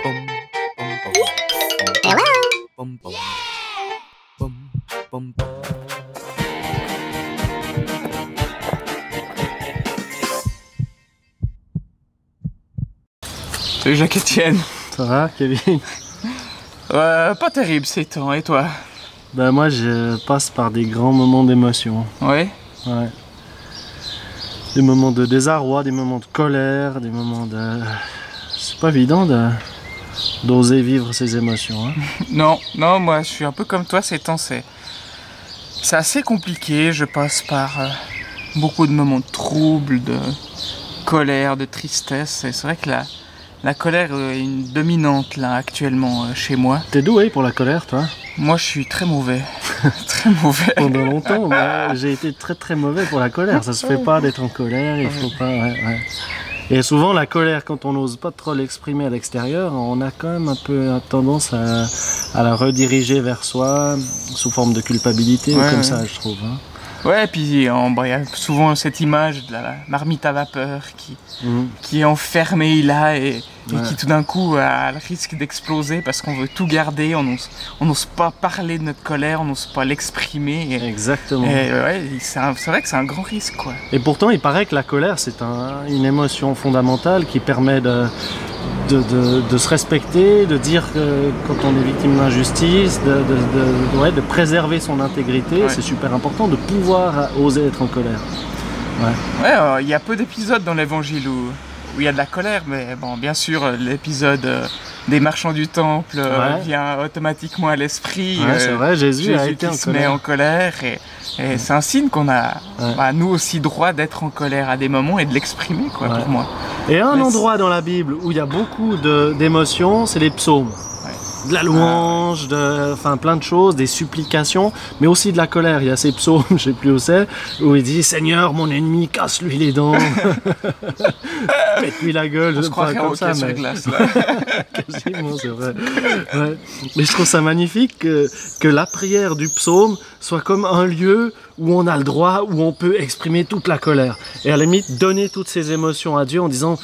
Salut Jacques-Étienne. Ça va, Kevin? Pas terrible ces temps, et toi? Ben moi je passe par des grands moments d'émotion. Ouais? Ouais. Des moments de désarroi, des moments de colère, des moments de... C'est pas évident d'oser vivre ces émotions. Hein. Non, moi je suis un peu comme toi ces temps, c'est assez compliqué, je passe par beaucoup de moments de trouble, de colère, de tristesse, et c'est vrai que la colère est une dominante là actuellement chez moi. T'es doué pour la colère, toi? Moi je suis très mauvais, très mauvais. Pendant longtemps, j'ai été très mauvais pour la colère. Ça se fait pas d'être en colère, il faut pas... Ouais. Et souvent la colère, quand on n'ose pas trop l'exprimer à l'extérieur, on a quand même un peu tendance à la rediriger vers soi sous forme de culpabilité, ou comme ça je trouve. Hein. Ouais, et puis il y a souvent cette image de la marmite à vapeur qui est enfermée là et qui tout d'un coup a le risque d'exploser parce qu'on veut tout garder, on n'ose pas parler de notre colère, on n'ose pas l'exprimer. Exactement. Et ouais, c'est vrai que c'est un grand risque, quoi. Et pourtant, il paraît que la colère, c'est une émotion fondamentale qui permet de se respecter, de dire que quand on est victime d'injustice, de préserver son intégrité. Ouais. C'est super important de pouvoir oser être en colère. Ouais, il y a peu d'épisodes dans l'évangile où il y a de la colère, mais bon, bien sûr, l'épisode des marchands du temple vient automatiquement à l'esprit. Ouais, c'est vrai, Jésus a été se met en colère et c'est un signe qu'on a, nous aussi, droit d'être en colère à des moments et de l'exprimer, quoi, pour moi. Et un endroit dans la Bible où il y a beaucoup d'émotions, c'est les psaumes. De la louange, enfin plein de choses, des supplications, mais aussi de la colère. Il y a ces psaumes, je sais plus où c'est, où il dit « Seigneur, mon ennemi, casse-lui les dents, pète-lui la gueule ». On se croirait comme ça, mais... glace, là. Quasiment, c'est vrai. Ouais. Mais je trouve ça magnifique que la prière du psaume soit comme un lieu où on a le droit, où on peut exprimer toute la colère. Et à la limite, donner toutes ces émotions à Dieu en disant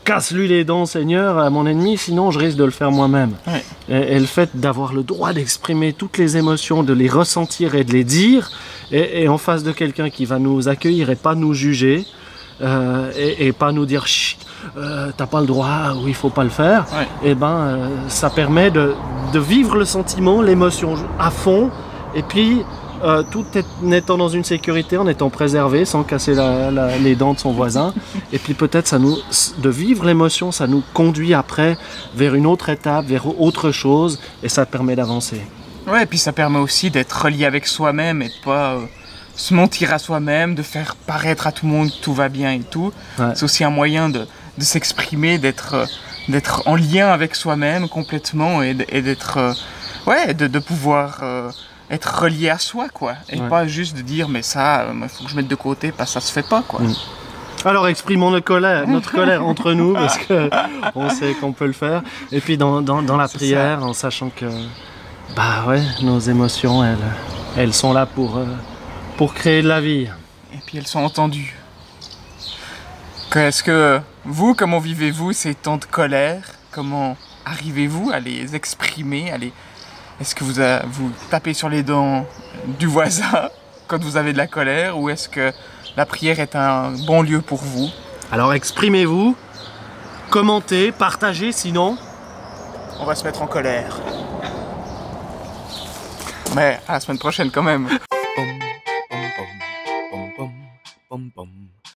casse-lui les dents, Seigneur, à mon ennemi, sinon je risque de le faire moi-même. Ouais. Et le fait d'avoir le droit d'exprimer toutes les émotions, de les ressentir et de les dire, et en face de quelqu'un qui va nous accueillir et pas nous juger, et pas nous dire chut, t'as pas le droit ou il faut pas le faire, et ça permet de vivre le sentiment, l'émotion à fond, et puis tout en étant dans une sécurité, en étant préservé, sans casser les dents de son voisin. Et puis peut-être de vivre l'émotion, ça nous conduit après vers une autre étape, vers autre chose, et ça permet d'avancer. Ouais, et puis ça permet aussi d'être relié avec soi-même et de pas se mentir à soi-même, de faire paraître à tout le monde que tout va bien et tout. Ouais. C'est aussi un moyen de s'exprimer, d'être en lien avec soi-même complètement et d'être de pouvoir être relié à soi, quoi, et pas juste de dire mais ça, faut que je mette de côté parce que ça se fait pas, quoi. Alors exprimons notre colère entre nous parce que on sait qu'on peut le faire. Et puis dans la prière, en sachant que nos émotions, elles sont là pour créer de la vie. Et puis elles sont entendues. Est-ce que vous, comment vivez-vous ces temps de colère? Comment arrivez-vous à les exprimer, Est-ce que vous tapez sur les dents du voisin quand vous avez de la colère, ou est-ce que la prière est un bon lieu pour vous? Alors exprimez-vous, commentez, partagez, sinon... on va se mettre en colère. Mais à la semaine prochaine quand même.